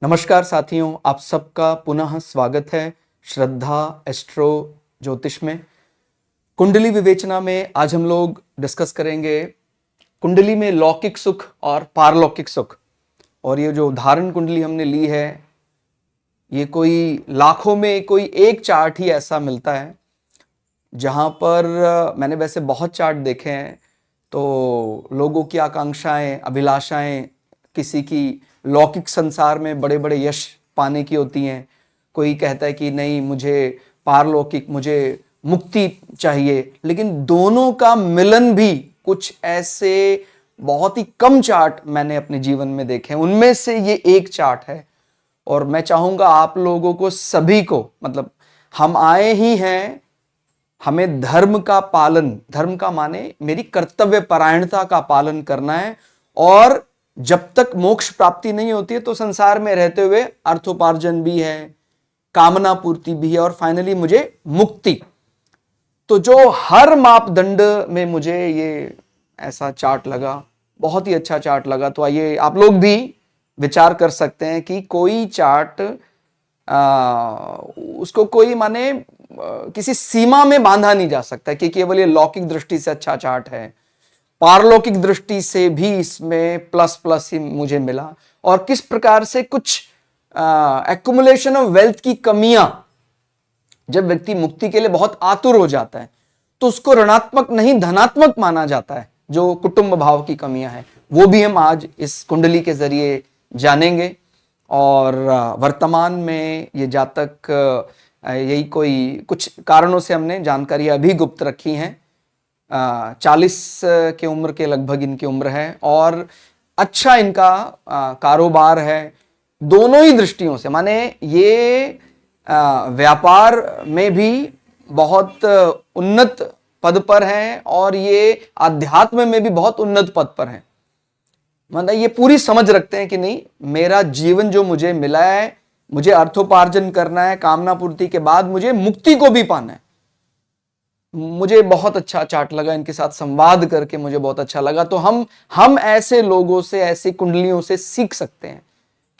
नमस्कार साथियों, आप सबका पुनः स्वागत है श्रद्धा एस्ट्रो ज्योतिष में। कुंडली विवेचना में आज हम लोग डिस्कस करेंगे कुंडली में लौकिक सुख और पारलौकिक सुख। और ये जो उदाहरण कुंडली हमने ली है, ये कोई लाखों में कोई एक चार्ट ही ऐसा मिलता है जहाँ पर मैंने वैसे बहुत चार्ट देखे हैं। तो लोगों की आकांक्षाएं, अभिलाषाएं, किसी की लौकिक संसार में बड़े बड़े यश पाने की होती हैं। कोई कहता है कि नहीं, मुझे पारलौकिक, मुझे मुक्ति चाहिए। लेकिन दोनों का मिलन भी कुछ ऐसे बहुत ही कम चार्ट मैंने अपने जीवन में देखे हैं, उनमें से ये एक चार्ट है। और मैं चाहूंगा आप लोगों को सभी को, मतलब हम आए ही हैं, हमें धर्म का पालन, धर्म का माने मेरी कर्तव्य परायणता का पालन करना है। और जब तक मोक्ष प्राप्ति नहीं होती है तो संसार में रहते हुए अर्थोपार्जन भी है, कामना पूर्ति भी है और फाइनली मुझे मुक्ति। तो जो हर मापदंड में मुझे ये ऐसा चार्ट लगा, बहुत ही अच्छा चार्ट लगा। तो आइए आप लोग भी विचार कर सकते हैं कि कोई चार्ट उसको कोई माने किसी सीमा में बांधा नहीं जा सकता कि केवल ये लौकिक दृष्टि से अच्छा चार्ट है, पारलौकिक दृष्टि से भी इसमें प्लस प्लस ही मुझे मिला। और किस प्रकार से कुछ एक्युमुलेशन ऑफ वेल्थ की कमियां, जब व्यक्ति मुक्ति के लिए बहुत आतुर हो जाता है तो उसको ऋणात्मक नहीं धनात्मक माना जाता है। जो कुटुंब भाव की कमियां हैं वो भी हम आज इस कुंडली के जरिए जानेंगे। और वर्तमान में ये जातक यही कोई कुछ कारणों से हमने जानकारी अभी गुप्त रखी हैं। 40 के उम्र के लगभग इनकी उम्र है और अच्छा इनका कारोबार है दोनों ही दृष्टियों से। माने ये व्यापार में भी बहुत उन्नत पद पर हैं और ये आध्यात्म में भी बहुत उन्नत पद पर हैं। मतलब ये पूरी समझ रखते हैं कि नहीं, मेरा जीवन जो मुझे मिला है, मुझे अर्थोपार्जन करना है, कामना पूर्ति के बाद मुझे मुक्ति को भी पाना है। मुझे बहुत अच्छा चार्ट लगा, इनके साथ संवाद करके मुझे बहुत अच्छा लगा। तो हम ऐसे लोगों से, ऐसी कुंडलियों से सीख सकते हैं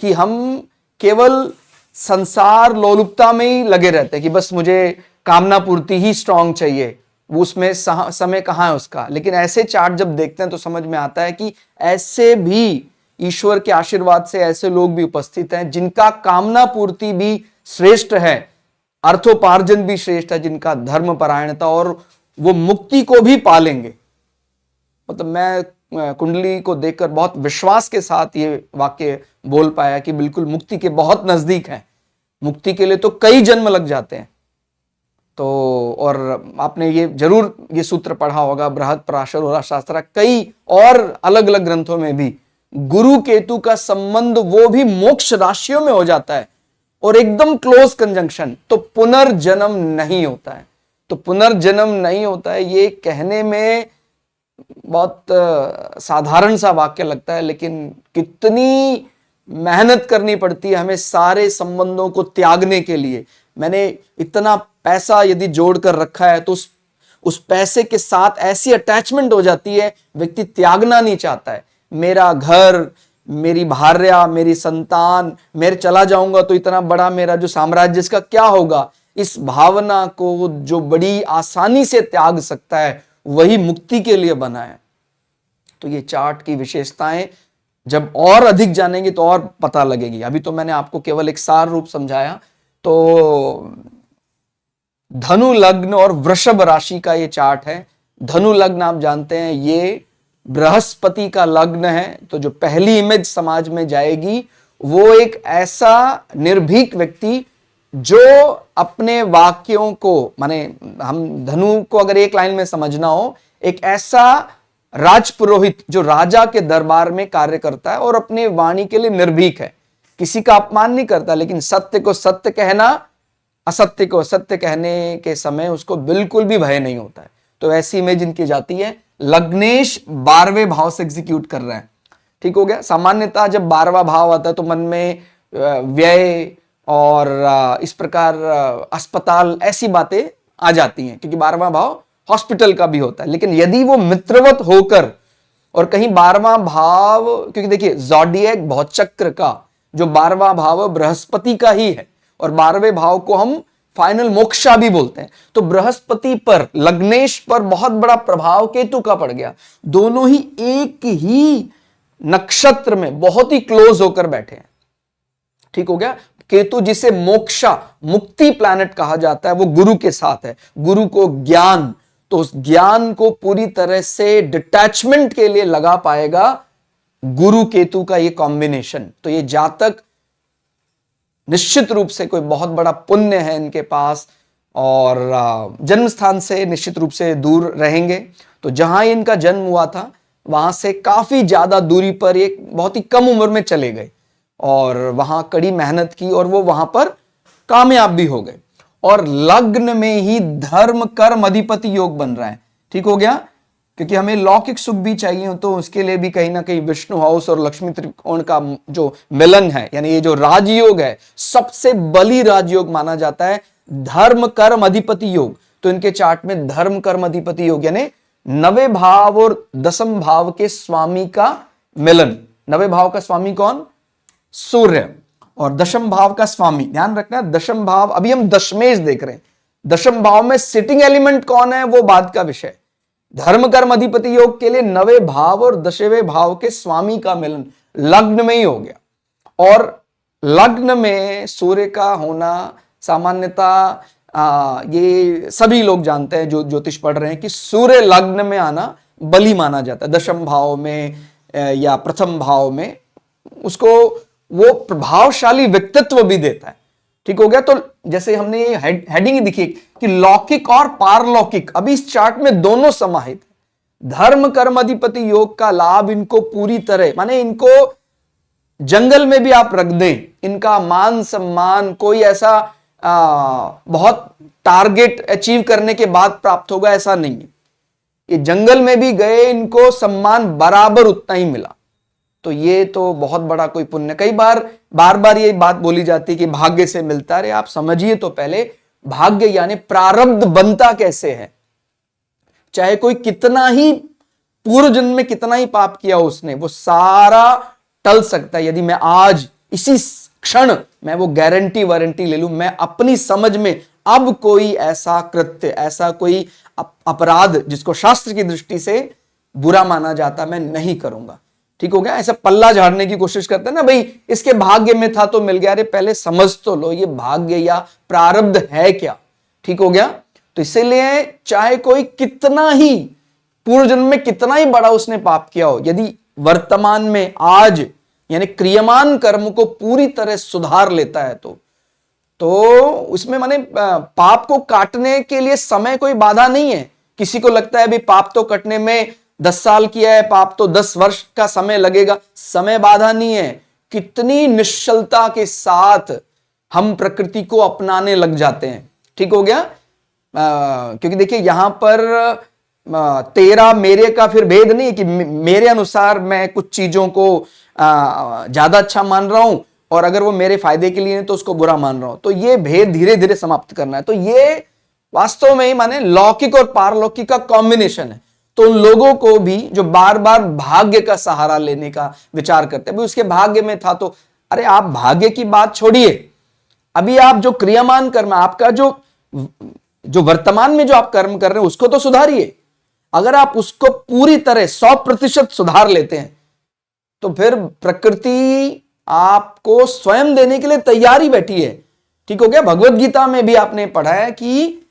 कि हम केवल संसार लोलुपता में ही लगे रहते हैं कि बस मुझे कामना पूर्ति ही स्ट्रांग चाहिए, वो उसमें समय कहाँ है उसका। लेकिन ऐसे चार्ट जब देखते हैं तो समझ में आता है कि ऐसे भी ईश्वर के आशीर्वाद से ऐसे लोग भी उपस्थित हैं जिनका कामना पूर्ति भी श्रेष्ठ है, अर्थोपार्जन भी श्रेष्ठ है, जिनका धर्म परायणता, और वो मुक्ति को भी पालेंगे। मतलब मैं कुंडली को देखकर बहुत विश्वास के साथ ये वाक्य बोल पाया कि बिल्कुल मुक्ति के बहुत नजदीक है। मुक्ति के लिए तो कई जन्म लग जाते हैं। तो और आपने ये जरूर ये सूत्र पढ़ा होगा, बृहद पराशर शास्त्र, कई और अलग अलग ग्रंथों में भी गुरु केतु का संबंध वो भी मोक्ष राशियों में हो जाता है और एकदम क्लोज कंजंक्शन। तो पुनर्जन्म नहीं होता है। तो पुनर्जन्म नहीं होता है ये कहने में बहुत साधारण सा वाक्य लगता है, लेकिन कितनी मेहनत करनी पड़ती है हमें सारे संबंधों को त्यागने के लिए। मैंने इतना पैसा यदि जोड़ कर रखा है तो उस पैसे के साथ ऐसी अटैचमेंट हो जाती है, व्यक्ति त्यागना नहीं चाहता है। मेरा घर, मेरी भार्या, मेरी संतान, मेरे चला जाऊंगा तो इतना बड़ा मेरा जो साम्राज्य, इसका क्या होगा। इस भावना को जो बड़ी आसानी से त्याग सकता है वही मुक्ति के लिए बना है। तो ये चार्ट की विशेषताएं जब और अधिक जानेंगे तो और पता लगेगी। अभी तो मैंने आपको केवल एक सार रूप समझाया। तो धनु लग्न और वृषभ राशि का ये चार्ट है। धनु लग्न आप जानते हैं ये बृहस्पति का लग्न है। तो जो पहली इमेज समाज में जाएगी वो एक ऐसा निर्भीक व्यक्ति जो अपने वाक्यों को, माने हम धनु को अगर एक लाइन में समझना हो, एक ऐसा राजपुरोहित जो राजा के दरबार में कार्य करता है और अपने वाणी के लिए निर्भीक है, किसी का अपमान नहीं करता, लेकिन सत्य को सत्य कहना, असत्य को सत्य कहने के समय उसको बिल्कुल भी भय नहीं होता है। तो ऐसी इमेज इनकी जाती है। लग्नेश 12वें भाव से एग्जीक्यूट कर रहे हैं। ठीक हो गया। सामान्यतः जब 12वां भाव आता है तो मन में व्यय और इस प्रकार अस्पताल, ऐसी बातें आ जाती हैं, क्योंकि 12वां भाव हॉस्पिटल का भी होता है। लेकिन यदि वो मित्रवत होकर और कहीं 12वां भाव, क्योंकि देखिए ज़ोडिएक बहुत चक्र का जो 12वां भाव बृहस्पति का ही है, और 12वें भाव को हम फाइनल मोक्षा भी बोलते हैं। तो बृहस्पति पर, लग्नेश पर बहुत बड़ा प्रभाव केतु का पड़ गया। दोनों ही एक ही नक्षत्र में बहुत ही क्लोज होकर बैठे हैं। ठीक हो गया। केतु जिसे मोक्षा, मुक्ति प्लैनेट कहा जाता है, वो गुरु के साथ है। गुरु को ज्ञान, तो उस ज्ञान को पूरी तरह से डिटैचमेंट के लिए लगा पाएगा गुरु केतु का ये कॉम्बिनेशन। तो ये जातक निश्चित रूप से कोई बहुत बड़ा पुण्य है इनके पास, और जन्म स्थान से निश्चित रूप से दूर रहेंगे। तो जहां इनका जन्म हुआ था वहां से काफी ज्यादा दूरी पर एक बहुत ही कम उम्र में चले गए, और वहां कड़ी मेहनत की, और वो वहां पर कामयाब भी हो गए। और लग्न में ही धर्म कर्म अधिपति योग बन रहा है। ठीक हो गया। क्योंकि हमें लौकिक सुख भी चाहिए, तो उसके लिए भी कहीं ना कहीं विष्णु हाउस और लक्ष्मी त्रिकोण का जो मिलन है, यानी ये जो राजयोग है, सबसे बली राजयोग माना जाता है, धर्म कर्म अधिपति योग। तो इनके चार्ट में धर्म कर्म अधिपति योग यानी 9वें भाव और 10वें भाव के स्वामी का मिलन। 9वें भाव का स्वामी कौन? सूर्य। और 10वें भाव का स्वामी, ध्यान रखना, 10वें भाव, अभी हम दशमेश देख रहे हैं, 10वें भाव में सिटिंग एलिमेंट कौन है वो बाद का विषय। धर्म कर्म अधिपति योग के लिए 9वें भाव और 10वें भाव के स्वामी का मिलन लग्न में ही हो गया। और लग्न में सूर्य का होना सामान्यता ये सभी लोग जानते हैं जो ज्योतिष पढ़ रहे हैं कि सूर्य लग्न में आना बली माना जाता है। 10वें भाव में या प्रथम भाव में उसको वो प्रभावशाली व्यक्तित्व भी देता है। ठीक हो गया। तो जैसे हमने ये हेडिंग दिखी कि लौकिक और पारलौकिक, अभी इस चार्ट में दोनों समाहित है। धर्म कर्म अधिपति योग का लाभ इनको पूरी तरह, माने इनको जंगल में भी आप रख दें, इनका मान सम्मान कोई ऐसा बहुत टारगेट अचीव करने के बाद प्राप्त होगा ऐसा नहीं है। ये जंगल में भी गए, इनको सम्मान बराबर उतना ही मिला। तो ये तो बहुत बड़ा कोई पुण्य। कई बार बार ये बात बोली जाती है कि भाग्य से मिलता है। अरे आप समझिए तो पहले, भाग्य यानी प्रारब्ध बनता कैसे है। चाहे कोई कितना ही पूर्व जन्म में कितना ही पाप किया उसने, वो सारा टल सकता है यदि मैं आज इसी क्षण मैं वो गारंटी वारंटी ले लूं, मैं अपनी समझ में अब कोई ऐसा कृत्य, ऐसा कोई अपराध जिसको शास्त्र की दृष्टि से बुरा माना जाता, मैं नहीं करूंगा। ठीक हो गया। ऐसा पल्ला झाड़ने की कोशिश करते हैं ना, भाई इसके भाग्य में था तो मिल गया। अरे पहले समझ तो लो ये भाग्य या प्रारब्ध है क्या। ठीक हो गया। तो इसीलिए चाहे कोई कितना ही पूर्व जन्म में कितना ही बड़ा उसने पाप किया हो, यदि वर्तमान में आज यानी क्रियमान कर्म को पूरी तरह सुधार लेता है तो उसमें माने पाप को काटने के लिए समय कोई बाधा नहीं है। किसी को लगता है भी पाप तो कटने में 10 साल किया है पाप तो 10 वर्ष का समय लगेगा, समय बाधा नहीं है। कितनी निश्चलता के साथ हम प्रकृति को अपनाने लग जाते हैं। ठीक हो गया। क्योंकि देखिए यहां पर तेरा मेरे का फिर भेद नहीं कि मेरे अनुसार मैं कुछ चीजों को ज्यादा अच्छा मान रहा हूं और अगर वो मेरे फायदे के लिए नहीं तो उसको बुरा मान रहा हूं। तो ये भेद धीरे धीरे समाप्त करना है। तो ये वास्तव में ही माने लौकिक और पारलौकिक का कॉम्बिनेशन है। तो उन लोगों को भी जो बार बार भाग्य का सहारा लेने का विचार करते हैं, उसके भाग्य में था तो, अरे आप भाग्य की बात छोड़िए, अभी आप जो क्रियामान कर्म, आपका जो वर्तमान में जो आप कर्म कर रहे हैं उसको तो सुधारिए। अगर आप उसको पूरी तरह 100% सुधार लेते हैं तो फिर प्रकृति आपको स्वयं देने के लिए तैयार ही बैठी है। ठीक हो गया। भगवत गीता में भी आपने पढ़ा है कि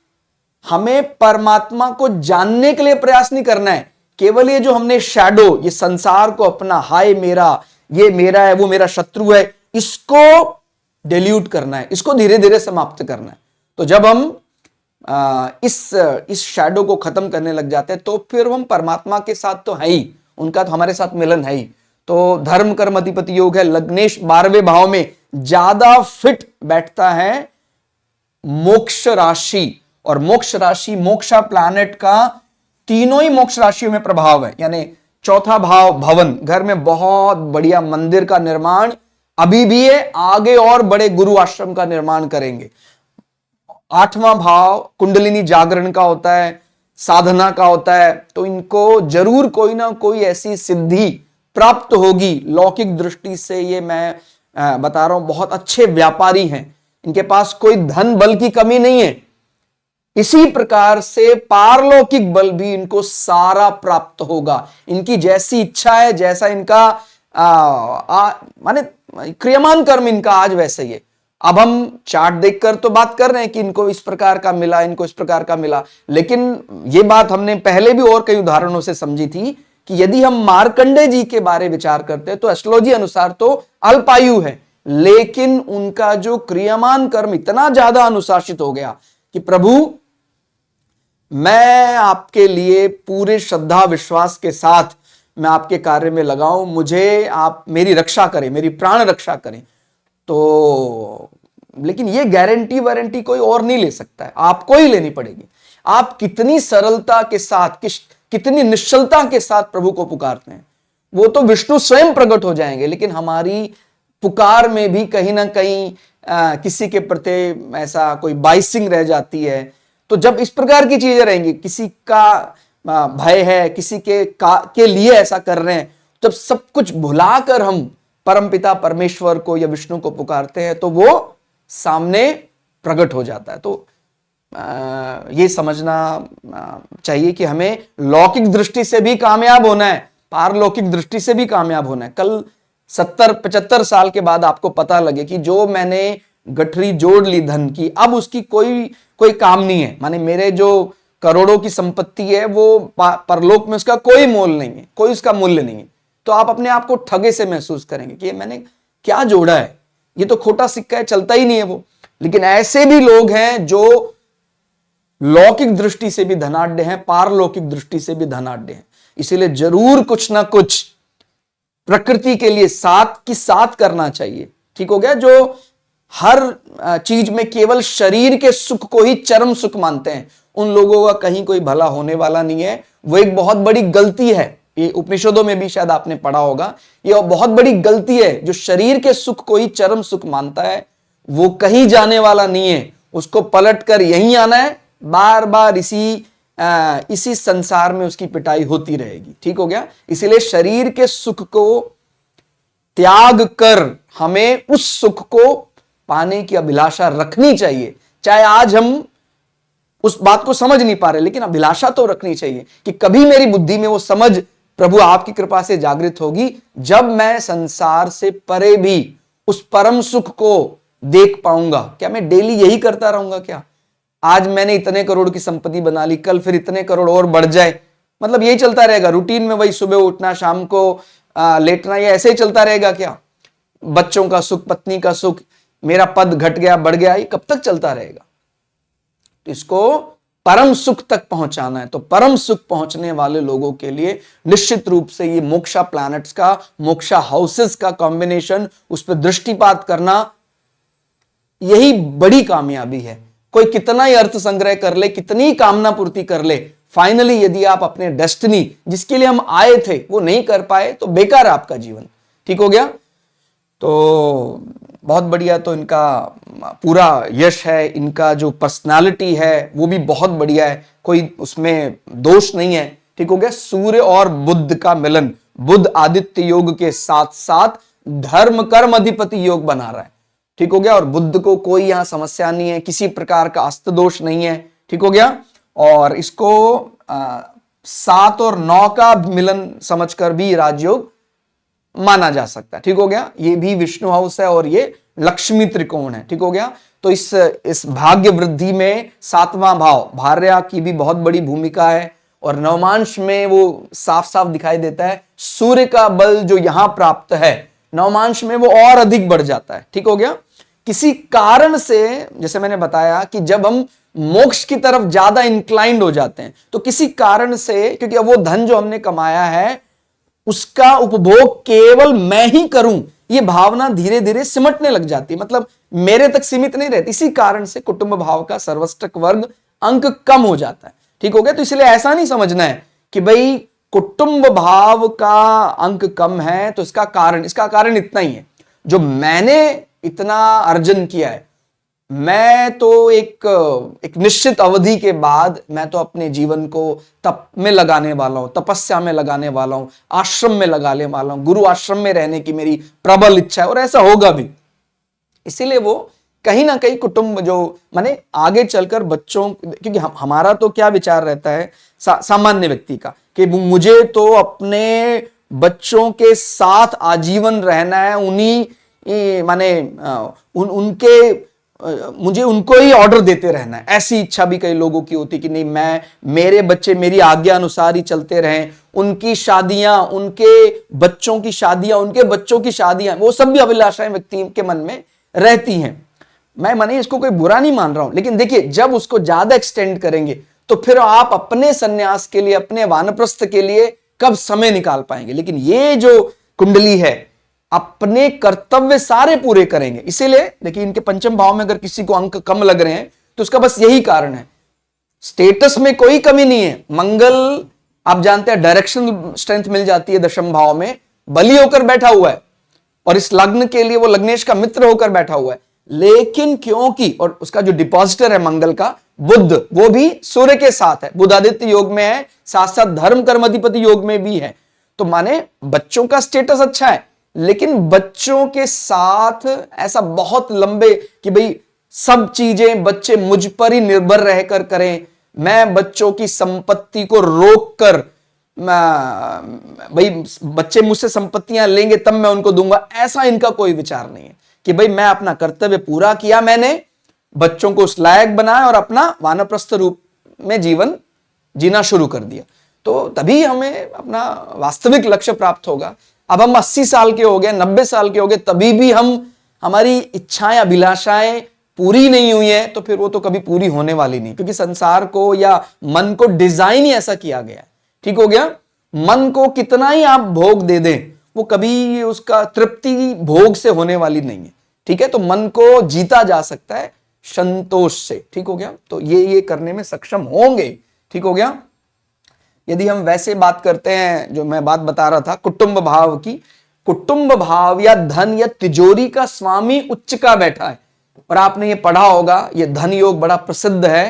हमें परमात्मा को जानने के लिए प्रयास नहीं करना है। केवल ये जो हमने शैडो, ये संसार को अपना, हाय मेरा, ये मेरा है, वो मेरा शत्रु है, इसको डिल्यूट करना है, इसको धीरे धीरे समाप्त करना है। तो जब हम इस शैडो को खत्म करने लग जाते हैं तो फिर हम परमात्मा के साथ तो है ही, उनका तो हमारे साथ मिलन है ही। तो धर्म कर्म अधिपति योग है, लग्नेश 12वें भाव में ज्यादा फिट बैठता है मोक्ष राशि। और मोक्ष राशि मोक्षा प्लैनेट का तीनों ही मोक्ष राशियों में प्रभाव है। यानी चौथा भाव भवन, घर में बहुत बढ़िया मंदिर का निर्माण अभी भी है, आगे और बड़े गुरु आश्रम का निर्माण करेंगे। 8वां भाव कुंडलिनी जागरण का होता है, साधना का होता है। तो इनको जरूर कोई ना कोई ऐसी सिद्धि प्राप्त होगी। लौकिक दृष्टि से ये मैं बता रहा हूं, बहुत अच्छे व्यापारी हैं, इनके पास कोई धन बल की कमी नहीं है, इसी प्रकार से पारलौकिक बल भी इनको सारा प्राप्त होगा। इनकी जैसी इच्छा है, जैसा इनका माने क्रियमान कर्म इनका आज वैसे ही है। अब हम चार्ट देखकर तो बात कर रहे हैं कि इनको इस प्रकार का मिला, इनको इस प्रकार का मिला, लेकिन यह बात हमने पहले भी और कई उदाहरणों से समझी थी कि यदि हम मार्कंडे जी के बारे विचार करते हैं तो एस्ट्रोलॉजी अनुसार तो अल्पायु है, लेकिन उनका जो क्रियमान कर्म इतना ज्यादा अनुशासित हो गया कि प्रभु मैं आपके लिए पूरे श्रद्धा विश्वास के साथ मैं आपके कार्य में लगाऊं, मुझे आप मेरी रक्षा करें, मेरी प्राण रक्षा करें। तो लेकिन ये गारंटी वारंटी कोई और नहीं ले सकता है, आपको ही लेनी पड़ेगी। आप कितनी सरलता के साथ, कितनी निश्चलता के साथ प्रभु को पुकारते हैं, वो तो विष्णु स्वयं प्रकट हो जाएंगे, लेकिन हमारी पुकार में भी कहीं ना कहीं किसी के प्रति ऐसा कोई बाइसिंग रह जाती है। तो जब इस प्रकार की चीजें रहेंगी, किसी का भय है, किसी के लिए ऐसा कर रहे हैं, जब सब कुछ भुलाकर हम परमपिता परमेश्वर को या विष्णु को पुकारते हैं तो वो सामने प्रकट हो जाता है। तो ये समझना चाहिए कि हमें लौकिक दृष्टि से भी कामयाब होना है, पारलौकिक दृष्टि से भी कामयाब होना है। कल 70-75 साल के बाद आपको पता लगे कि जो मैंने गठरी जोड़ ली धन की, अब उसकी कोई काम नहीं है, माने मेरे जो करोड़ों की संपत्ति है वो परलोक में उसका कोई मोल नहीं है, कोई उसका मूल्य नहीं है। तो आप अपने आप को ठगे से महसूस करेंगे कि मैंने क्या जोड़ा है, ये तो खोटा सिक्का है, चलता ही नहीं है वो। लेकिन ऐसे भी लोग हैं जो लौकिक दृष्टि से भी धनाढ्य हैं, पारलौकिक दृष्टि से भी धनाढ्य हैं। इसीलिए जरूर कुछ ना कुछ प्रकृति के लिए साथ की साथ करना चाहिए। ठीक हो गया। जो हर चीज में केवल शरीर के सुख को ही चरम सुख मानते हैं, उन लोगों का कहीं कोई भला होने वाला नहीं है। वो एक बहुत बड़ी गलती है, ये उपनिषदों में भी शायद आपने पढ़ा होगा, ये बहुत बड़ी गलती है। जो शरीर के सुख को ही चरम सुख मानता है वो कहीं जाने वाला नहीं है, उसको पलट कर यहीं आना है, बार बार इसी संसार में उसकी पिटाई होती रहेगी। ठीक हो गया। इसीलिए शरीर के सुख को त्याग कर हमें उस सुख को पाने की अभिलाषा रखनी चाहिए। चाहे आज हम उस बात को समझ नहीं पा रहे, लेकिन अभिलाषा तो रखनी चाहिए कि कभी मेरी बुद्धि में वो समझ प्रभु आपकी कृपा से जागृत होगी, जब मैं संसार से परे भी उस परम सुख को देख पाऊंगा। क्या मैं डेली यही करता रहूंगा? क्या आज मैंने इतने करोड़ की संपत्ति बना ली, कल फिर इतने करोड़ और बढ़ जाए, मतलब यही चलता रहेगा रूटीन में, वही सुबह उठना शाम को लेटना, ये ऐसे ही चलता रहेगा क्या? बच्चों का सुख, पत्नी का सुख, मेरा पद घट गया बढ़ गया, ये कब तक चलता रहेगा? इसको परम सुख तक पहुंचाना है। तो परम सुख पहुंचने वाले लोगों के लिए निश्चित रूप से ये मोक्षा प्लैनेट्स का, मोक्षा हाउसेस का कॉम्बिनेशन, उस पर दृष्टिपात करना, यही बड़ी कामयाबी है। कोई कितना ही अर्थ संग्रह कर ले, कितनी कामना पूर्ति कर ले, फाइनली यदि आप अपने डेस्टिनी जिसके लिए हम आए थे वो नहीं कर पाए तो बेकार है आपका जीवन। ठीक हो गया। तो बहुत बढ़िया। तो इनका पूरा यश है, इनका जो पर्सनालिटी है वो भी बहुत बढ़िया है, कोई उसमें दोष नहीं है। ठीक हो गया। सूर्य और बुध का मिलन, बुध आदित्य योग के साथ साथ धर्म कर्म अधिपति योग बना रहा है। ठीक हो गया। और बुध को कोई यहां समस्या नहीं है, किसी प्रकार का अस्त दोष नहीं है। ठीक हो गया। और इसको 7 और 9 का मिलन समझकर भी राजयोग माना जा सकता है। ठीक हो गया। ये भी विष्णु हाउस है और ये लक्ष्मी त्रिकोण है। ठीक हो गया। तो इस भाग्य वृद्धि में 7वां भाव भार्या की भी बहुत बड़ी भूमिका है। और नवमांश में वो साफ साफ दिखाई देता है, सूर्य का बल जो यहां प्राप्त है नवमांश में वो और अधिक बढ़ जाता है। ठीक हो गया। किसी कारण से, जैसे मैंने बताया कि जब हम मोक्ष की तरफ ज्यादा इंक्लाइंड हो जाते हैं तो किसी कारण से, क्योंकि अब वो धन जो हमने कमाया है उसका उपभोग केवल मैं ही करूं, ये भावना धीरे धीरे सिमटने लग जाती है, मतलब मेरे तक सीमित नहीं रहती। इसी कारण से कुटुंब भाव का सर्वष्टक वर्ग अंक कम हो जाता है। ठीक हो गया। तो इसलिए ऐसा नहीं समझना है कि भाई कुटुंब भाव का अंक कम है तो इसका कारण इतना ही है, जो मैंने इतना अर्जन किया है मैं तो एक निश्चित अवधि के बाद मैं तो अपने जीवन को तप में लगाने वाला हूं, तपस्या में लगाने वाला हूं, आश्रम में लगाने वाला हूं, गुरु आश्रम में रहने की मेरी प्रबल इच्छा है और ऐसा होगा भी। इसीलिए वो कहीं ना कहीं कुटुंब जो माने आगे चलकर बच्चों, क्योंकि हमारा तो क्या विचार रहता है सामान्य व्यक्ति का कि मुझे तो अपने बच्चों के साथ आजीवन रहना है, उन्हीं माने उनके मुझे उनको ही ऑर्डर देते रहना है। ऐसी इच्छा भी कई लोगों की होती कि नहीं, मैं मेरे बच्चे मेरी आज्ञा अनुसार ही चलते रहें, उनकी शादियां, उनके बच्चों की शादियां, उनके बच्चों की शादियां, वो सब भी अभिलाषाएं व्यक्ति के मन में रहती हैं। मैं माने इसको कोई बुरा नहीं मान रहा हूं, लेकिन देखिए जब उसको ज्यादा एक्सटेंड करेंगे तो फिर आप अपने सन्यास के लिए, अपने वानप्रस्थ के लिए कब समय निकाल पाएंगे। लेकिन ये जो कुंडली है अपने कर्तव्य सारे पूरे करेंगे। इसीलिए देखिए इनके पंचम भाव में अगर किसी को अंक कम लग रहे हैं तो उसका बस यही कारण है, स्टेटस में कोई कमी नहीं है। मंगल आप जानते हैं डायरेक्शन स्ट्रेंथ मिल जाती है दशम भाव में, बली होकर बैठा हुआ है और इस लग्न के लिए वो लग्नेश का मित्र होकर बैठा हुआ है। लेकिन क्योंकि और उसका जो डिपॉजिटर है मंगल का बुध, वो भी सूर्य के साथ है, बुधादित्य योग में है, साथ साथ धर्म कर्माधिपति योग में भी है। तो माने बच्चों का स्टेटस अच्छा है, लेकिन बच्चों के साथ ऐसा बहुत लंबे कि भाई सब चीजें बच्चे मुझ पर ही निर्भर रहकर करें, मैं बच्चों की संपत्ति को रोक कर भाई बच्चे मुझसे संपत्तियां लेंगे तब मैं उनको दूंगा, ऐसा इनका कोई विचार नहीं है। कि भाई मैं अपना कर्तव्य पूरा किया, मैंने बच्चों को उस लायक बनाया और अपना वानप्रस्थ रूप में जीवन जीना शुरू कर दिया, तो तभी हमें अपना वास्तविक लक्ष्य प्राप्त होगा। अब हम 80 साल के हो गए, 90 साल के हो गए, तभी भी हमारी इच्छाएं अभिलाषाएं पूरी नहीं हुई है, तो फिर वो तो कभी पूरी होने वाली नहीं, क्योंकि संसार को या मन को डिजाइन ही ऐसा किया गया है। ठीक हो गया। मन को कितना ही आप भोग दे दें, वो कभी उसका तृप्ति भोग से होने वाली नहीं है। ठीक है, तो मन को जीता जा सकता है संतोष से। ठीक हो गया, तो ये करने में सक्षम होंगे। ठीक हो गया। यदि हम वैसे बात करते हैं, जो मैं बात बता रहा था कुटुंब भाव की, कुटुंब भाव या धन या तिजोरी का स्वामी उच्च का बैठा है। और आपने ये पढ़ा होगा, ये धन योग बड़ा प्रसिद्ध है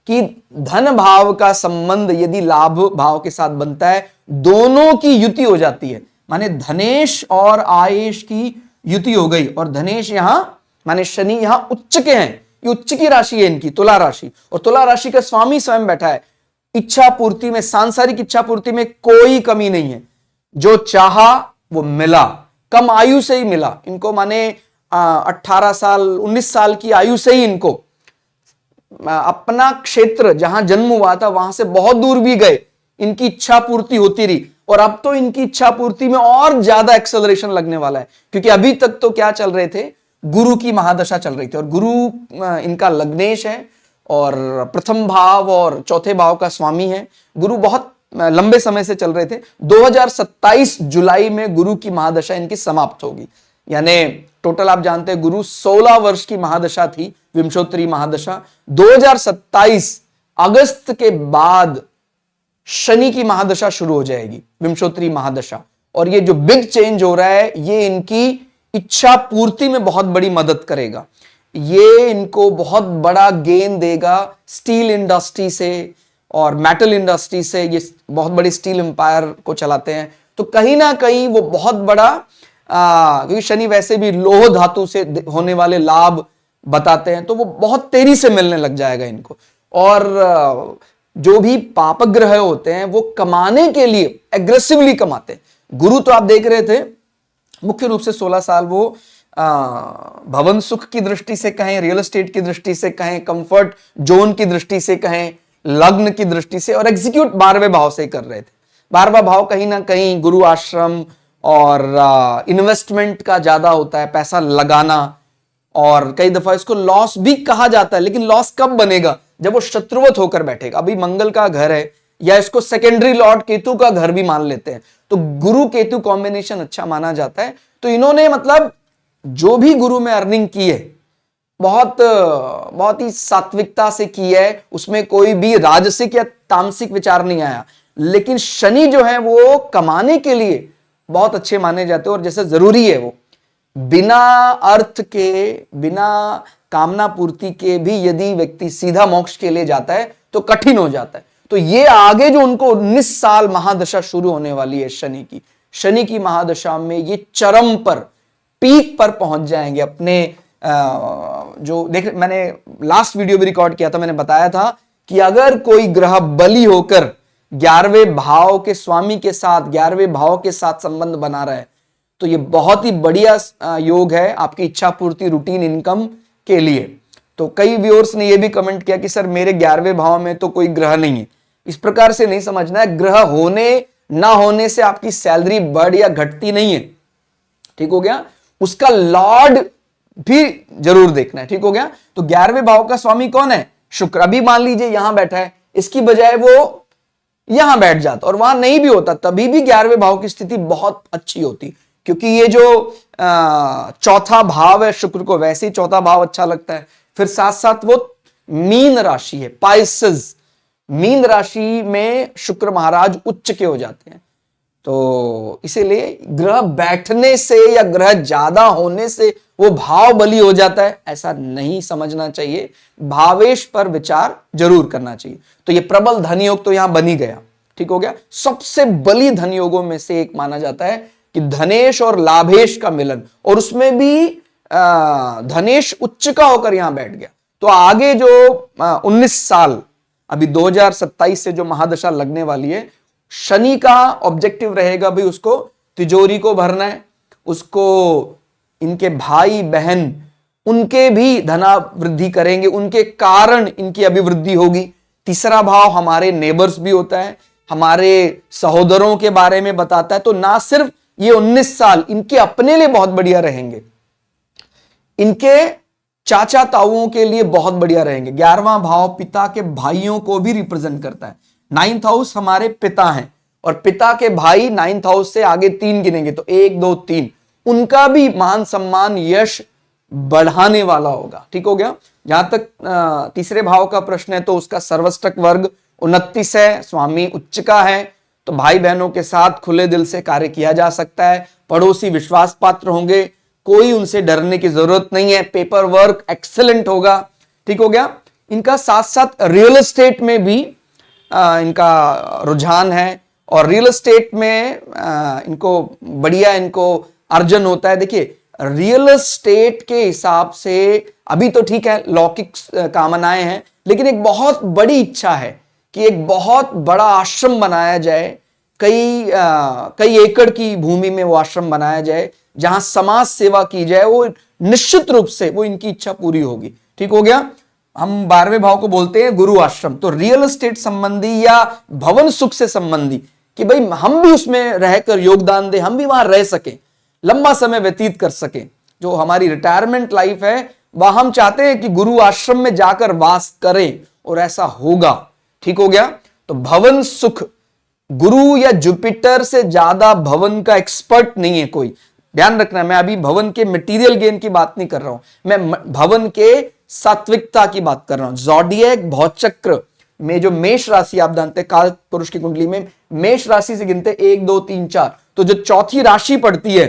कि धन भाव का संबंध यदि लाभ भाव के साथ बनता है, दोनों की युति हो जाती है। माने धनेश और आयेश की युति हो गई, और धनेश यहां माने शनि यहां उच्च के हैं, ये उच्च की राशि है इनकी, तुला राशि, और तुला राशि का स्वामी स्वयं बैठा है। इच्छा पूर्ति में, सांसारिक इच्छा पूर्ति में कोई कमी नहीं है, जो चाहा वो मिला, कम आयु से ही मिला इनको। माने 18 साल 19 साल की आयु से ही इनको अपना क्षेत्र जहां जन्म हुआ था वहां से बहुत दूर भी गए, इनकी इच्छा पूर्ति होती रही। और अब तो इनकी इच्छा पूर्ति में और ज्यादा एक्सेलरेशन लगने वाला है, क्योंकि अभी तक तो क्या चल रहे थे, गुरु की महादशा चल रही थी, और गुरु इनका लग्नेश है और प्रथम भाव और चौथे भाव का स्वामी है। गुरु बहुत लंबे समय से चल रहे थे। 2027 जुलाई में गुरु की महादशा इनकी समाप्त होगी। यानी टोटल आप जानते हैं गुरु 16 वर्ष की महादशा थी, विंशोत्तरी महादशा। 2027 अगस्त के बाद शनि की महादशा शुरू हो जाएगी, विंशोत्तरी महादशा। और ये जो बिग चेंज हो रहा है, ये इनकी इच्छा पूर्ति में बहुत बड़ी मदद करेगा। ये इनको बहुत बड़ा गेन देगा स्टील इंडस्ट्री से और मेटल इंडस्ट्री से। ये बहुत बड़ी स्टील एम्पायर को चलाते हैं, तो कहीं ना कहीं वो बहुत बड़ा, क्योंकि शनि वैसे भी लोह धातु से होने वाले लाभ बताते हैं, तो वो बहुत तेजी से मिलने लग जाएगा इनको। और जो भी पाप ग्रह होते हैं वो कमाने के लिए एग्रेसिवली कमाते हैं। गुरु तो आप देख रहे थे मुख्य रूप से 16 साल वो भवन सुख की दृष्टि से कहें, रियल एस्टेट की दृष्टि से कहें, कंफर्ट जोन की दृष्टि से कहें, लग्न की दृष्टि से, और एग्जीक्यूट 12वें भाव से कर रहे थे। 12वां भाव कहीं ना कहीं गुरु आश्रम और इन्वेस्टमेंट का ज्यादा होता है, पैसा लगाना, और कई दफा इसको लॉस भी कहा जाता है। लेकिन लॉस कब बनेगा, जब वो शत्रुवत होकर बैठेगा। अभी मंगल का घर है, या इसको सेकेंडरी लॉर्ड केतु का घर भी मान लेते हैं, तो गुरु केतु कॉम्बिनेशन अच्छा माना जाता है। तो इन्होंने मतलब जो भी गुरु में अर्निंग की है बहुत ही सात्विकता से की है, उसमें कोई भी राजसिक या तामसिक विचार नहीं आया। लेकिन शनि जो है वो कमाने के लिए बहुत अच्छे माने जाते हैं, और जैसे जरूरी है वो बिना अर्थ के, बिना कामना पूर्ति के भी यदि व्यक्ति सीधा मोक्ष के लिए जाता है तो कठिन हो जाता है। तो ये आगे जो उनको 19 साल महादशा शुरू होने वाली है शनि की महादशा में, ये चरम पर, पीक पर पहुंच जाएंगे अपने जो देख, मैंने लास्ट वीडियो भी रिकॉर्ड किया था, मैंने बताया था कि अगर कोई ग्रह बली होकर 11वें भाव के स्वामी के साथ, 11वें भाव के साथ संबंध बना रहा है, तो ये बहुत ही बढ़िया योग है आपकी इच्छा पूर्ति, रूटीन इनकम के लिए। तो कई व्यूअर्स ने ये भी कमेंट किया कि सर मेरे 11वें भाव में तो कोई ग्रह नहीं है। इस प्रकार से नहीं समझना है, ग्रह होने ना होने से आपकी सैलरी बढ़ या घटती नहीं है, ठीक हो गया। उसका लॉर्ड भी जरूर देखना है, ठीक हो गया। तो 11वें भाव का स्वामी कौन है? शुक्र। अभी मान लीजिए यहां बैठा है, इसकी बजाय वो यहां बैठ जाता और वहां नहीं भी होता, तभी भी 11वें भाव की स्थिति बहुत अच्छी होती, क्योंकि ये जो चौथा भाव है शुक्र को, वैसे ही चौथा भाव अच्छा लगता है। फिर साथ साथ वो मीन राशि है, पाइसेस, मीन राशि में शुक्र महाराज उच्च के हो जाते हैं। तो इसीलिए ग्रह बैठने से या ग्रह ज्यादा होने से वो भाव बली हो जाता है, ऐसा नहीं समझना चाहिए। भावेश पर विचार जरूर करना चाहिए। तो ये प्रबल धन योग तो यहां बन ही गया, ठीक हो गया। सबसे बली धन योगों में से एक माना जाता है कि धनेश और लाभेश का मिलन, और उसमें भी धनेश उच्च का होकर यहां बैठ गया। तो आगे जो 19 साल, अभी 2027 से जो महादशा लगने वाली है, शनि का ऑब्जेक्टिव रहेगा भाई उसको तिजोरी को भरना है, उसको इनके भाई बहन उनके भी धनावृद्धि करेंगे, उनके कारण इनकी अभिवृद्धि होगी। तीसरा भाव हमारे नेबर्स भी होता है, हमारे सहोदरों के बारे में बताता है। तो ना सिर्फ ये 19 साल इनके अपने लिए बहुत बढ़िया रहेंगे, इनके चाचा ताऊओं के लिए बहुत बढ़िया रहेंगे। 11वां भाव पिता के भाइयों को भी रिप्रेजेंट करता है। 9th हाउस हमारे पिता हैं, और पिता के भाई 9th हाउस से आगे 3 गिनेंगे, तो 1 2 3, उनका भी मान सम्मान यश बढ़ाने वाला होगा, ठीक हो गया। जहां तक तीसरे भाव का प्रश्न है, तो उसका सर्वष्टक वर्ग 29 है, स्वामी उच्च का है। तो भाई बहनों के साथ खुले दिल से कार्य किया जा सकता है, पड़ोसी विश्वास पात्र होंगे, कोई उनसे डरने की जरूरत नहीं है, पेपर वर्क एक्सेलेंट होगा, ठीक हो गया। इनका साथ साथ रियल एस्टेट में भी इनका रुझान है, और रियल एस्टेट में इनको बढ़िया इनको अर्जन होता है। देखिए रियल एस्टेट के हिसाब से अभी तो ठीक है, लौकिक कामनाएं हैं, लेकिन एक बहुत बड़ी इच्छा है कि एक बहुत बड़ा आश्रम बनाया जाए, कई एकड़ की भूमि में वो आश्रम बनाया जाए, जहां समाज सेवा की जाए। वो निश्चित रूप से वो इनकी इच्छा पूरी होगी, ठीक हो गया। हम 12वें भाव को बोलते हैं गुरु आश्रम। तो रियल एस्टेट संबंधी या भवन सुख से संबंधी, कि भाई हम भी उसमें रहकर योगदान दें, हम भी वहां रह सकें, लंबा समय व्यतीत कर सकें। जो हमारी रिटायरमेंट लाइफ है, वह हम चाहते हैं कि गुरु आश्रम में जाकर वास करें, और ऐसा होगा, ठीक हो गया। तो भवन सुख, गुरु या जुपिटर से ज्यादा भवन का एक्सपर्ट नहीं है कोई। ध्यान रखना, मैं अभी भवन के मटेरियल गेन की बात नहीं कर रहा हूं, मैं भवन के सात्विकता की बात कर रहा हूं। ज़ोडिएक भौचक्र में जो मेष राशि आप जानते हैं, काल पुरुष की कुंडली में मेष राशि से गिनते 1 2 3 4, तो जो चौथी राशि पड़ती है,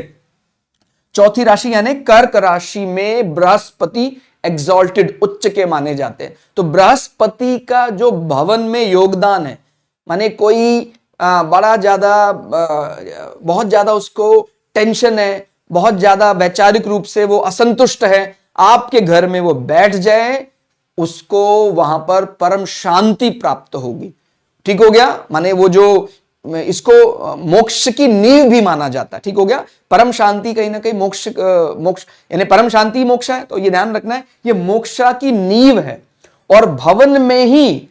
चौथी राशि यानी कर्क राशि में बृहस्पति एग्जॉल्टेड उच्च के माने जाते हैं। तो बृहस्पति का जो भवन में योगदान है, माने कोई बड़ा ज्यादा बहुत ज्यादा उसको टेंशन है, बहुत ज्यादा वैचारिक रूप से वो असंतुष्ट है, आपके घर में वो बैठ जाए, उसको वहां पर परम शांति प्राप्त होगी, ठीक हो गया। माने वो जो इसको मोक्ष की नींव भी माना जाता है, ठीक हो गया। परम शांति कहीं ना कहीं मोक्ष यानी परम शांति मोक्ष है, तो ये ध्यान रखना है, ये मोक्षा की नींव है। और भवन में ही,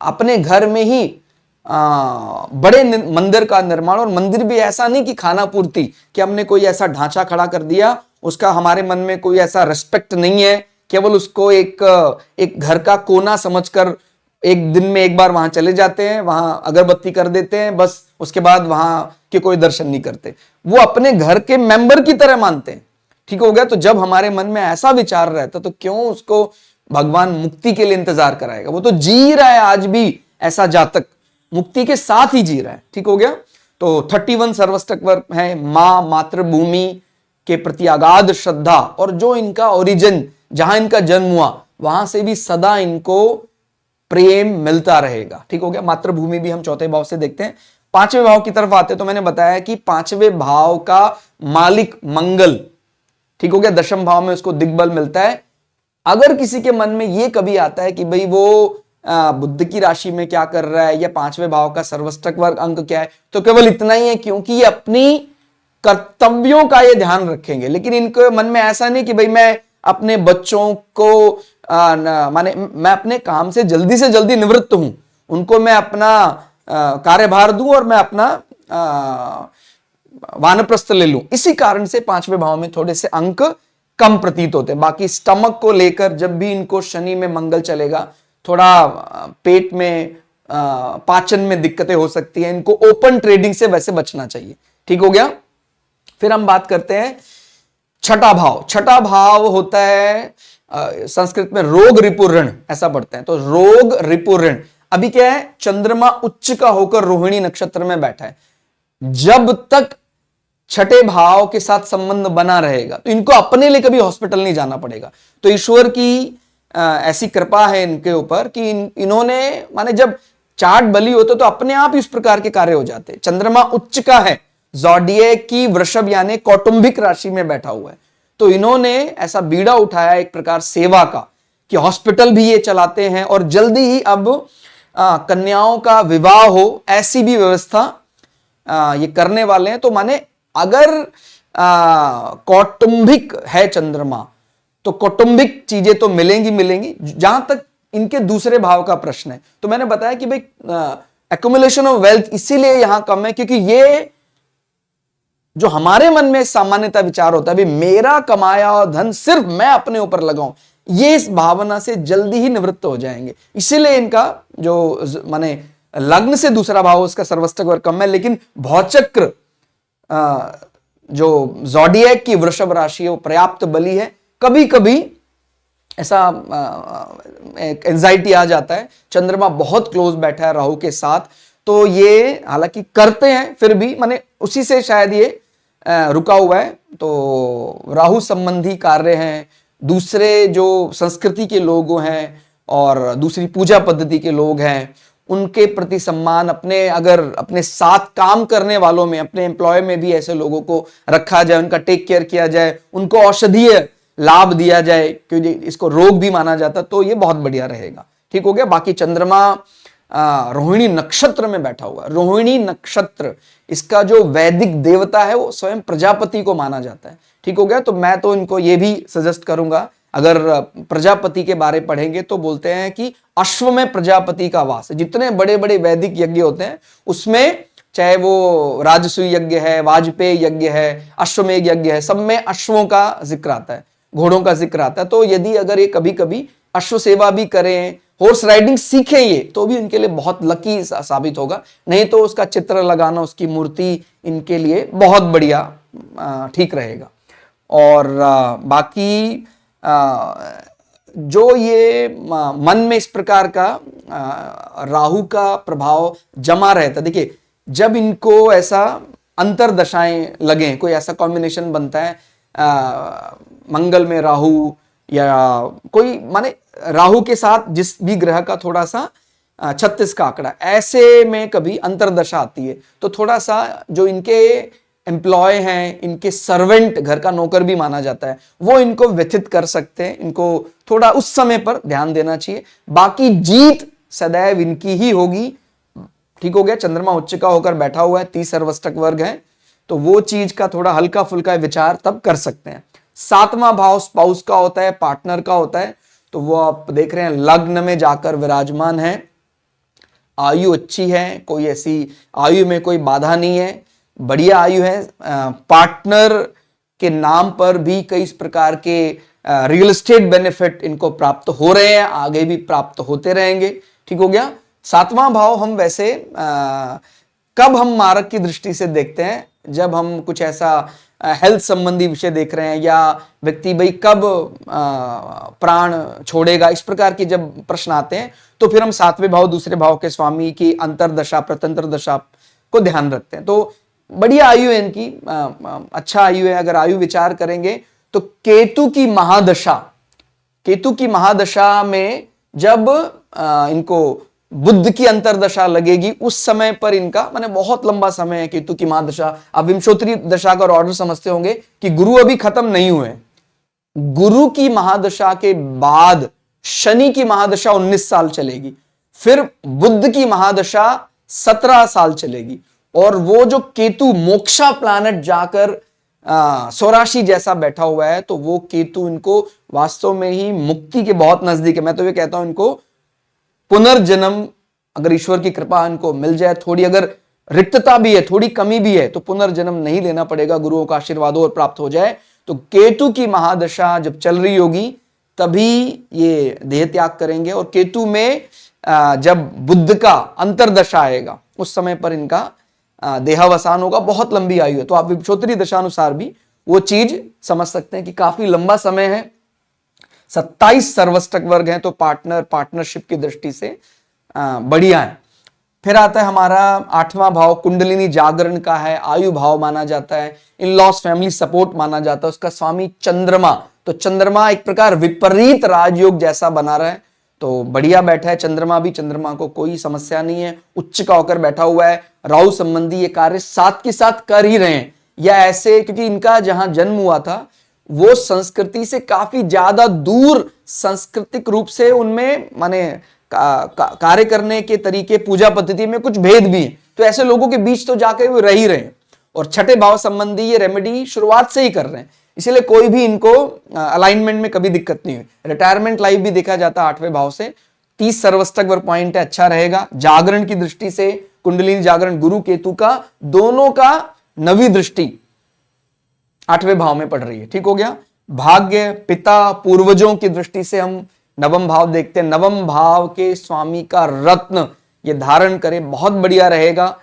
अपने घर में ही बड़े मंदिर का निर्माण, और मंदिर भी ऐसा नहीं कि खाना पूर्ति, कि हमने कोई ऐसा ढांचा खड़ा कर दिया, उसका हमारे मन में कोई ऐसा रिस्पेक्ट नहीं है, केवल उसको एक घर का कोना समझकर एक दिन में एक बार वहां चले जाते हैं, वहां अगरबत्ती कर देते हैं, बस उसके बाद वहां के कोई दर्शन नहीं करते। वो अपने घर के मेंबर की तरह मानते हैं, ठीक हो गया। तो जब हमारे मन में ऐसा विचार रहता, तो क्यों उसको भगवान मुक्ति के लिए इंतजार कराएगा? वो तो जी रहा है आज भी, ऐसा जातक मुक्ति के साथ ही जी रहा है, ठीक हो गया। तो 31 सर्वष्टक वर्ग है, मां, मातृभूमि, के प्रति अगाध श्रद्धा, और जो इनका ओरिजिन, जहां इनका जन्म हुआ वहां से भी सदा इनको प्रेम मिलता रहेगा। ठीक हो गया। मातृभूमि भी हम चौथे भाव से देखते हैं। पांचवें भाव की तरफ आते तो मैंने बताया कि पांचवें भाव का मालिक मंगल, ठीक हो गया, दशम भाव में उसको दिग्बल मिलता है। अगर किसी के मन में यह कभी आता है कि भाई वो बुद्ध की राशि में क्या कर रहा है या पांचवें भाव का सर्वष्टक वर्ग अंक क्या है, तो केवल इतना ही है, क्योंकि ये अपनी कर्तव्यों का ये ध्यान रखेंगे। लेकिन इनके मन में ऐसा नहीं कि भाई मैं अपने बच्चों को माने मैं अपने काम से जल्दी निवृत्त हूं, उनको मैं अपना कार्यभार दूं और मैं अपना वानप्रस्थ ले लूं। इसी कारण से पांचवें भाव में थोड़े से अंक कम प्रतीत होते हैं। बाकी स्टमक को लेकर जब भी इनको शनि में मंगल चलेगा, थोड़ा पेट में पाचन में दिक्कतें हो सकती हैं। इनको ओपन ट्रेडिंग से वैसे बचना चाहिए। ठीक हो गया। फिर हम बात करते हैं छठा भाव। छठा भाव होता है संस्कृत में रोग रिपु ऋण, ऐसा पढ़ते हैं। तो रोग रिपु ऋण अभी क्या है, चंद्रमा उच्च का होकर रोहिणी नक्षत्र में बैठा है। जब तक छठे भाव के साथ संबंध बना रहेगा तो इनको अपने लिए कभी हॉस्पिटल नहीं जाना पड़ेगा। तो ईश्वर की ऐसी कृपा है इनके ऊपर कि इन्होंने माने जब चार्ट बली होते तो अपने आप ही इस प्रकार के कार्य हो जाते। चंद्रमा उच्च का है, ज़ोडिएक की वृषभ यानी कौटुंबिक राशि में बैठा हुआ है, तो इन्होंने ऐसा बीड़ा उठाया एक प्रकार सेवा का कि हॉस्पिटल भी ये चलाते हैं और जल्दी ही अब कन्याओं का विवाह हो ऐसी भी व्यवस्था ये करने वाले हैं। तो माने अगर कौटुंबिक है चंद्रमा तो कौटुंबिक चीजें तो मिलेंगी। जहां तक इनके दूसरे भाव का प्रश्न है तो मैंने बताया कि भाई एक्युमुलेशन ऑफ वेल्थ इसीलिए यहां कम है क्योंकि ये जो हमारे मन में सामान्यता विचार होता है, मेरा कमाया और धन सिर्फ मैं अपने ऊपर लगाऊं, ये इस भावना से जल्दी ही निवृत्त हो जाएंगे। इसीलिए इनका जो माने लग्न से दूसरा भाव उसका सर्वष्टक वर्ग कम है, लेकिन भौचक्र जो ज़ोडिएक की वृषभ राशि है वो पर्याप्त बली है। कभी कभी ऐसा एंजाइटी आ जाता है, चंद्रमा बहुत क्लोज बैठा है राहु के साथ, तो ये हालांकि करते हैं फिर भी माने उसी से शायद ये रुका हुआ है। तो राहु संबंधी कार्य हैं, दूसरे जो संस्कृति के लोग हैं और दूसरी पूजा पद्धति के लोग हैं उनके प्रति सम्मान, अपने अगर अपने साथ काम करने वालों में, अपने एम्प्लॉय में भी ऐसे लोगों को रखा जाए, उनका टेक केयर किया जाए, उनको औषधीय लाभ दिया जाए क्योंकि इसको रोग भी माना जाता, तो ये बहुत बढ़िया रहेगा। ठीक हो गया। बाकी चंद्रमा रोहिणी नक्षत्र में बैठा हुआ है। रोहिणी नक्षत्र इसका जो वैदिक देवता है वो स्वयं प्रजापति को माना जाता है। ठीक हो गया। तो मैं तो इनको ये भी सजेस्ट करूंगा, अगर प्रजापति के बारे पढ़ेंगे तो बोलते हैं कि अश्व में प्रजापति का वास है। जितने बड़े बड़े वैदिक यज्ञ होते हैं उसमें, चाहे वो राजसूय यज्ञ है, वाजपेयी यज्ञ है, अश्वमेध यज्ञ है, सब में अश्वों का जिक्र आता है, घोड़ों का जिक्र आता है। तो यदि अगर ये कभी कभी अश्व सेवा भी करें, हॉर्स राइडिंग सीखें ये, तो भी इनके लिए बहुत लकी साबित होगा। नहीं तो उसका चित्र लगाना, उसकी मूर्ति इनके लिए बहुत बढ़िया ठीक रहेगा। और बाकी जो ये मन में इस प्रकार का राहु का प्रभाव जमा रहता है, देखिए जब इनको ऐसा अंतरदशाएं लगे, कोई ऐसा कॉम्बिनेशन बनता है मंगल में राहु या कोई माने राहु के साथ जिस भी ग्रह का थोड़ा सा 36 का आंकड़ा, ऐसे में कभी अंतरदशा आती है तो थोड़ा सा जो इनके एम्प्लॉय हैं, इनके सर्वेंट, घर का नौकर भी माना जाता है, वो इनको व्यथित कर सकते हैं। इनको थोड़ा उस समय पर ध्यान देना चाहिए। बाकी जीत सदैव इनकी ही होगी। ठीक हो गया। चंद्रमा उच्च का होकर बैठा हुआ है, 30 सर्वष्टक वर्ग है, तो वो चीज का थोड़ा हल्का फुल्का विचार तब कर सकते हैं। सातवां भाव स्पाउस का होता है, पार्टनर का होता है, तो वो आप देख रहे हैं लग्न में जाकर विराजमान है। आयु अच्छी है, कोई ऐसी आयु में कोई बाधा नहीं है, बढ़िया आयु है। पार्टनर के नाम पर भी कई इस प्रकार के रियल एस्टेट बेनिफिट इनको प्राप्त हो रहे हैं, आगे भी प्राप्त होते रहेंगे। ठीक हो गया। सातवां भाव हम वैसे कब हम मारक की दृष्टि से देखते हैं, जब हम कुछ ऐसा हेल्थ संबंधी विषय देख रहे हैं या व्यक्ति भाई कब प्राण छोड़ेगा, इस प्रकार के जब प्रश्न आते हैं तो फिर हम सातवें भाव दूसरे भाव के स्वामी की अंतरदशा प्रतंत्र दशा को ध्यान रखते हैं। तो बढ़िया आयु है इनकी, अच्छा आयु है। अगर आयु विचार करेंगे तो केतु की महादशा, केतु की महादशा में जब इनको बुध की अंतरदशा लगेगी उस समय पर इनका माने बहुत लंबा समय है केतु की महादशा। अब विंशोत्तरी दशा का ऑर्डर समझते होंगे कि गुरु अभी खत्म नहीं हुए। गुरु की महादशा के बाद शनि की महादशा 19 साल चलेगी, फिर बुध की महादशा 17 साल चलेगी, और वो जो केतु मोक्षा प्लैनेट जाकर स्वराशि जैसा बैठा हुआ है, तो वो केतु इनको वास्तव में ही मुक्ति के बहुत नजदीक है। मैं तो ये कहता हूं इनको पुनर्जन्म अगर ईश्वर की कृपा इनको मिल जाए, थोड़ी अगर रिक्तता भी है, थोड़ी कमी भी है, तो पुनर्जन्म नहीं लेना पड़ेगा, गुरुओं का आशीर्वाद और प्राप्त हो जाए। तो केतु की महादशा जब चल रही होगी तभी ये देह त्याग करेंगे, और केतु में जब बुध का अंतरदशा आएगा उस समय पर इनका देहावसान होगा। बहुत लंबी आयु है, तो आप विंशोत्तरी दशानुसार भी वो चीज समझ सकते हैं कि काफी लंबा समय है। 27 सर्वष्टक वर्ग हैं, तो पार्टनरशिप की दृष्टि से बढ़िया है। फिर आता है हमारा 8वां भाव, कुंडलिनी जागरण का है, आयु भाव माना जाता है, इन लॉस फैमिली सपोर्ट माना जाता है। उसका स्वामी चंद्रमा, तो चंद्रमा एक प्रकार विपरीत राजयोग जैसा बना रहा है, तो बढ़िया बैठा है चंद्रमा भी। चंद्रमा को कोई समस्या नहीं है, उच्च का होकर बैठा हुआ है। राहु संबंधी ये कार्य साथ के साथ कर ही रहे हैं, या ऐसे क्योंकि इनका जहां जन्म हुआ था वो संस्कृति से काफी ज्यादा दूर सांस्कृतिक रूप से उनमें माने कार्य करने के तरीके, पूजा पद्धति में कुछ भेद भी है, तो ऐसे लोगों के बीच तो जाकर वो रह ही रहे हैं। और छठे भाव संबंधी ये रेमेडी शुरुआत से ही कर रहे हैं, इसीलिए कोई भी इनको अलाइनमेंट में कभी दिक्कत नहीं हुई। रिटायरमेंट लाइफ भी देखा जाता है 8वें भाव से। 30 सर्वष्टक वर्ग पॉइंट है, अच्छा रहेगा। जागरण की दृष्टि से कुंडलिनी जागरण गुरु केतु का दोनों का नवी दृष्टि 8वें भाव में पड़ रही है, ठीक हो गया। भाग्य, पिता, पूर्वजों की दृष्टि से हम नवम भाव देखते हैं। नवम भाव के स्वामी का रत्न ये धारण करे, बहुत बढ़िया रहेगा।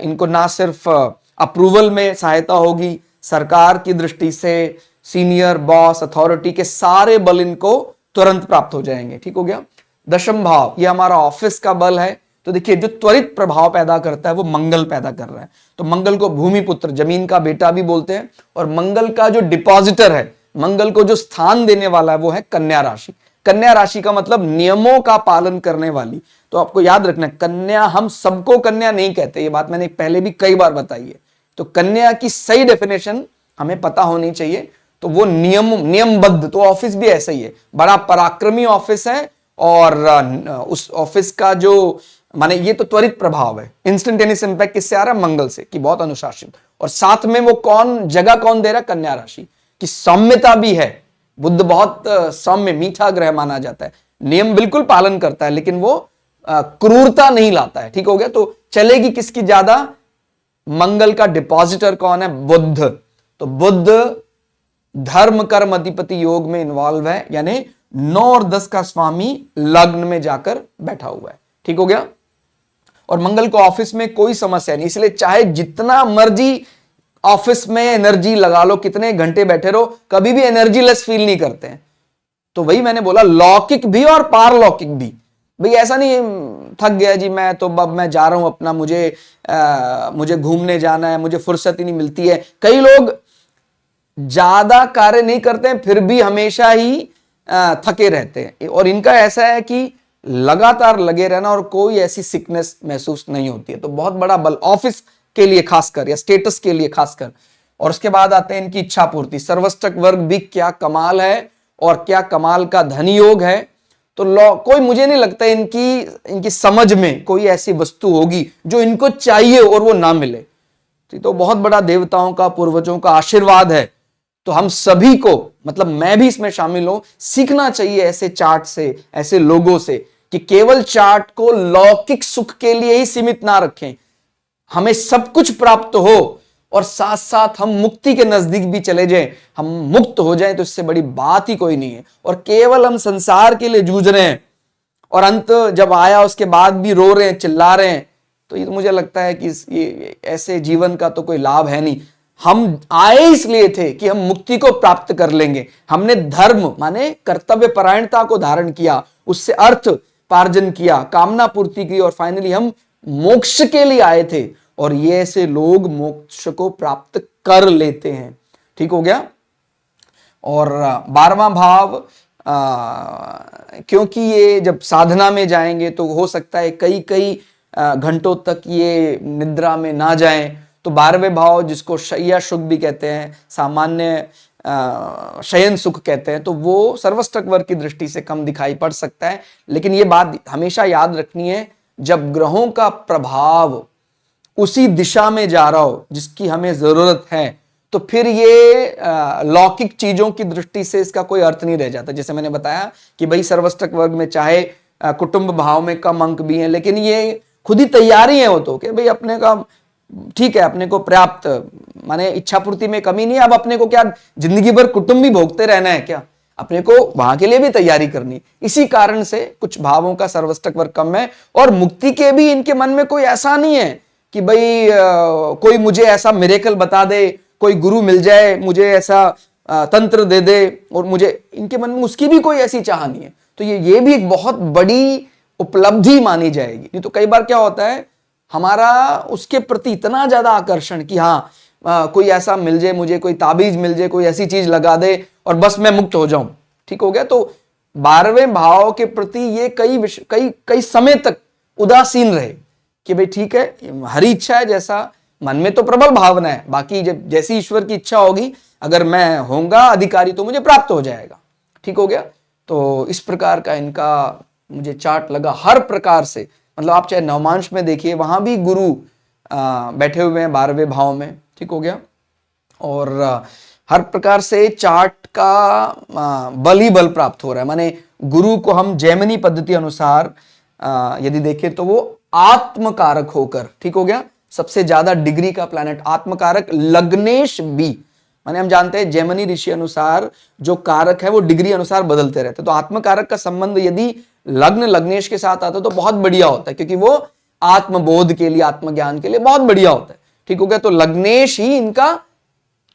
इनको ना सिर्फ अप्रूवल में सहायता होगी, सरकार की दृष्टि से सीनियर बॉस अथॉरिटी के सारे बल इनको तुरंत प्राप्त हो जाएंगे, ठीक हो गया। दशम भाव ये हमारा ऑफिस का बल है, तो देखिए जो त्वरित प्रभाव पैदा करता है वो मंगल पैदा कर रहा है। तो मंगल को भूमिपुत्र, जमीन का बेटा भी बोलते हैं, और मंगल का जो डिपॉजिटर है, मंगल को जो स्थान देने वाला है वो है कन्या राशि। कन्या राशि का मतलब नियमों का पालन करने वाली। तो आपको याद रखना, कन्या, हम सबको कन्या नहीं कहते, ये बात मैंने पहले भी कई बार बताई है। तो कन्या की सही डेफिनेशन हमें पता होनी चाहिए। तो वो नियमबद्ध, तो ऑफिस भी ऐसा ही है, बड़ा पराक्रमी ऑफिस है, और उस ऑफिस का जो माने ये तो त्वरित प्रभाव है, इंस्टेंटेनियस इंपैक्ट किससे आ रहा है? मंगल से, कि बहुत अनुशासित। और साथ में वो जगह कौन दे रहा है? कन्या राशि की सौम्यता भी है। बुध बहुत सौम्य मीठा ग्रह माना जाता है, नियम बिल्कुल पालन करता है, लेकिन वो क्रूरता नहीं लाता है, ठीक हो गया। तो चलेगी किसकी ज्यादा? मंगल का डिपॉजिटर कौन है? बुध। तो बुध धर्म कर्म अधिपति योग में इन्वॉल्व है, यानी 9 और 10 का स्वामी लग्न में जाकर बैठा हुआ है, ठीक हो गया। और मंगल को ऑफिस में कोई समस्या नहीं, इसलिए चाहे जितना मर्जी ऑफिस में एनर्जी लगा लो, कितने घंटे बैठे रहो, कभी भी एनर्जी लेस फील नहीं करते हैं। तो वही मैंने बोला, लौकिक भी और पारलौकिक भी। भाई ऐसा नहीं थक गया जी मैं तो अब मैं जा रहा हूं अपना, मुझे घूमने जाना है, मुझे फुर्सत ही नहीं मिलती है। कई लोग ज्यादा कार्य नहीं करते हैं फिर भी हमेशा ही थके रहते हैं, और इनका ऐसा है कि लगातार लगे रहना और कोई ऐसी सिकनेस महसूस नहीं होती है। तो बहुत बड़ा बल ऑफिस के लिए खासकर, या स्टेटस के लिए खासकर। और उसके बाद आते हैं इनकी इच्छा पूर्ति। सर्वष्टक वर्ग भी क्या कमाल है, और क्या कमाल का धन योग है। तो कोई, मुझे नहीं लगता इनकी समझ में कोई ऐसी वस्तु होगी जो इनको चाहिए और वो ना मिले। तो बहुत बड़ा देवताओं का, पूर्वजों का आशीर्वाद है। तो हम सभी को, मतलब मैं भी इसमें शामिल हूं, सीखना चाहिए ऐसे चार्ट से, ऐसे लोगों से, कि केवल चार्ट को लौकिक सुख के लिए ही सीमित ना रखें। हमें सब कुछ प्राप्त हो और साथ साथ हम मुक्ति के नजदीक भी चले जाएं, हम मुक्त हो जाएं, तो इससे बड़ी बात ही कोई नहीं है। और केवल हम संसार के लिए जूझ रहे हैं और अंत जब आया उसके बाद भी रो रहे हैं, चिल्ला रहे हैं, तो ये तो मुझे लगता है कि ये ऐसे जीवन का तो कोई लाभ है नहीं। हम आए इसलिए थे कि हम मुक्ति को प्राप्त कर लेंगे। हमने धर्म माने कर्तव्य परायणता को धारण किया, उससे अर्थ पार्जन किया, कामना पूर्ति की, और फाइनली हम मोक्ष के लिए आए थे। और ये ऐसे लोग मोक्ष को प्राप्त कर लेते हैं। ठीक हो गया। और 12वां भाव, क्योंकि ये जब साधना में जाएंगे तो हो सकता है कई कई घंटों तक ये निद्रा में ना जाएं, तो 12वें भाव जिसको शय्या सुख भी कहते हैं, सामान्य शयन सुख कहते हैं, तो वो सर्वष्टक वर्ग की दृष्टि से कम दिखाई पड़ सकता है। लेकिन ये बात हमेशा याद रखनी है, जब ग्रहों का प्रभाव उसी दिशा में जा रहा हो जिसकी हमें जरूरत है, तो फिर ये लौकिक चीजों की दृष्टि से इसका कोई अर्थ नहीं रह जाता। जैसे मैंने बताया कि भाई सर्वष्टक वर्ग में चाहे कुटुंब भाव में कम अंक भी हैं, लेकिन ये खुद ही तैयारी है वो तो कि भाई अपने का ठीक है, अपने को पर्याप्त माने इच्छा पूर्ति में कमी नहीं है। अब अपने को क्या जिंदगी भर कुटुंब भी भोगते रहना है क्या? अपने को वहां के लिए भी तैयारी करनी। इसी कारण से कुछ भावों का सर्वष्टक वर्ग कम है। और मुक्ति के भी इनके मन में कोई ऐसा नहीं है कि भाई कोई मुझे ऐसा मिरेकल बता दे, कोई गुरु मिल जाए, मुझे ऐसा तंत्र दे दे, और मुझे इनके मन में उसकी भी कोई ऐसी चाह नहीं है। तो ये भी एक बहुत बड़ी उपलब्धि मानी जाएगी। नहीं तो कई बार क्या होता है, हमारा उसके प्रति इतना ज्यादा आकर्षण कि हाँ कोई ऐसा मिल जाए, मुझे कोई ताबीज मिल जाए, कोई ऐसी चीज लगा दे और बस मैं मुक्त हो जाऊं। ठीक हो गया। तो 12वें भाव के प्रति ये कई समय तक उदासीन रहे कि भाई ठीक है, हरी इच्छा है, जैसा मन में तो प्रबल भावना है, बाकी जब जैसी ईश्वर की इच्छा होगी, अगर मैं होऊंगा अधिकारी तो मुझे प्राप्त हो जाएगा। ठीक हो गया। तो इस प्रकार का इनका मुझे चार्ट लगा हर प्रकार से। मतलब आप चाहे नवमांश में देखिए, वहां भी गुरु बैठे हुए हैं 12वें भाव में। ठीक हो गया। और हर प्रकार से चार्ट का बल ही बल प्राप्त हो रहा है। माने गुरु को हम जैमिनी पद्धति अनुसार यदि देखें तो वो आत्मकारक होकर, ठीक हो गया, सबसे ज्यादा डिग्री का प्लैनेट आत्मकारक लग्नेश बी। माने हम जानते हैं जैमिनी ऋषि अनुसार जो कारक है वो डिग्री अनुसार बदलते रहते, तो आत्मकारक का संबंध यदि लग्न लग्नेश के साथ आता तो बहुत बढ़िया होता है, क्योंकि वो आत्मबोध के लिए, आत्मज्ञान के लिए बहुत बढ़िया होता है। ठीक हो गया। तो लग्नेश ही इनका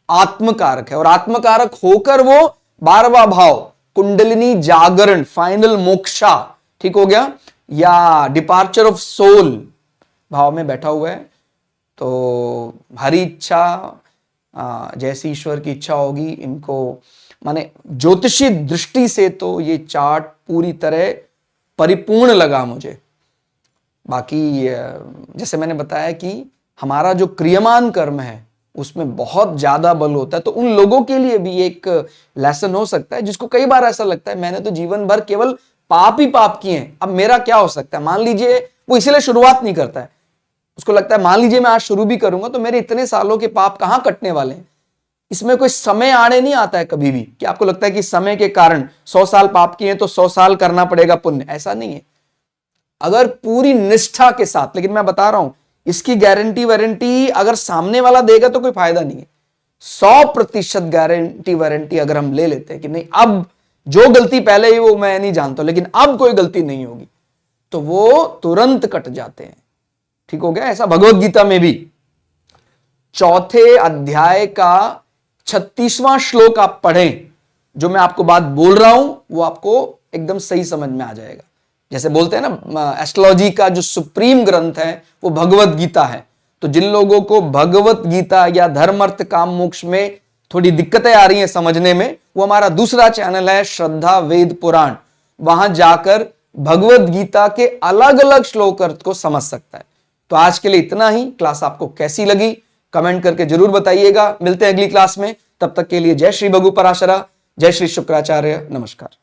आत्मकारक है, और आत्मकारक होकर वो 12वां भाव कुंडलिनी जागरण, फाइनल मोक्षा, ठीक हो गया, या डिपार्चर ऑफ सोल भाव में बैठा हुआ है। तो हरी इच्छा, जैसी ईश्वर की इच्छा होगी, इनको माने ज्योतिषी दृष्टि से तो ये चार्ट पूरी तरह परिपूर्ण लगा मुझे। बाकी जैसे मैंने बताया कि हमारा जो क्रियमान कर्म है उसमें बहुत ज्यादा बल होता है, तो उन लोगों के लिए भी एक लेसन हो सकता है जिसको कई बार ऐसा लगता है मैंने तो जीवन भर केवल पाप ही पाप किए हैं, अब मेरा क्या हो सकता है। मान लीजिए वो इसलिए शुरुआत नहीं करता है, उसको लगता है मान लीजिए मैं आज शुरू भी करूंगा तो मेरे इतने सालों के पाप कहां कटने वाले हैं। इसमें कोई समय आड़े नहीं आता है कभी भी कि आपको लगता है कि समय के कारण 100 साल पाप किए तो 100 साल करना पड़ेगा पुण्य, ऐसा नहीं है। अगर पूरी निष्ठा के साथ, लेकिन मैं बता रहा हूं इसकी गारंटी वारंटी अगर सामने वाला देगा तो कोई फायदा नहीं है। 100% गारंटी वारंटी अगर हम ले लेते हैं कि नहीं अब जो गलती पहले ही वो मैं नहीं जानता लेकिन अब कोई गलती नहीं होगी, तो वो तुरंत कट जाते हैं। ठीक हो गया। ऐसा भगवत गीता में भी 4थे अध्याय का 36वां श्लोक आप पढ़ें, जो मैं आपको बात बोल रहा हूं वो आपको एकदम सही समझ में आ जाएगा। जैसे बोलते हैं ना एस्ट्रोलॉजी का जो सुप्रीम ग्रंथ है वो भगवत गीता है, तो जिन लोगों को भगवत गीता या धर्म अर्थ काम मोक्ष में थोड़ी दिक्कतें आ रही हैं समझने में, वो हमारा दूसरा चैनल है श्रद्धा वेद पुराण, वहां जाकर भगवत गीता के अलग अलग श्लोक अर्थ को समझ सकता है। तो आज के लिए इतना ही। क्लास आपको कैसी लगी कमेंट करके जरूर बताइएगा। मिलते हैं अगली क्लास में, तब तक के लिए जय श्री भगु पराशरा, जय श्री शुक्राचार्य, नमस्कार।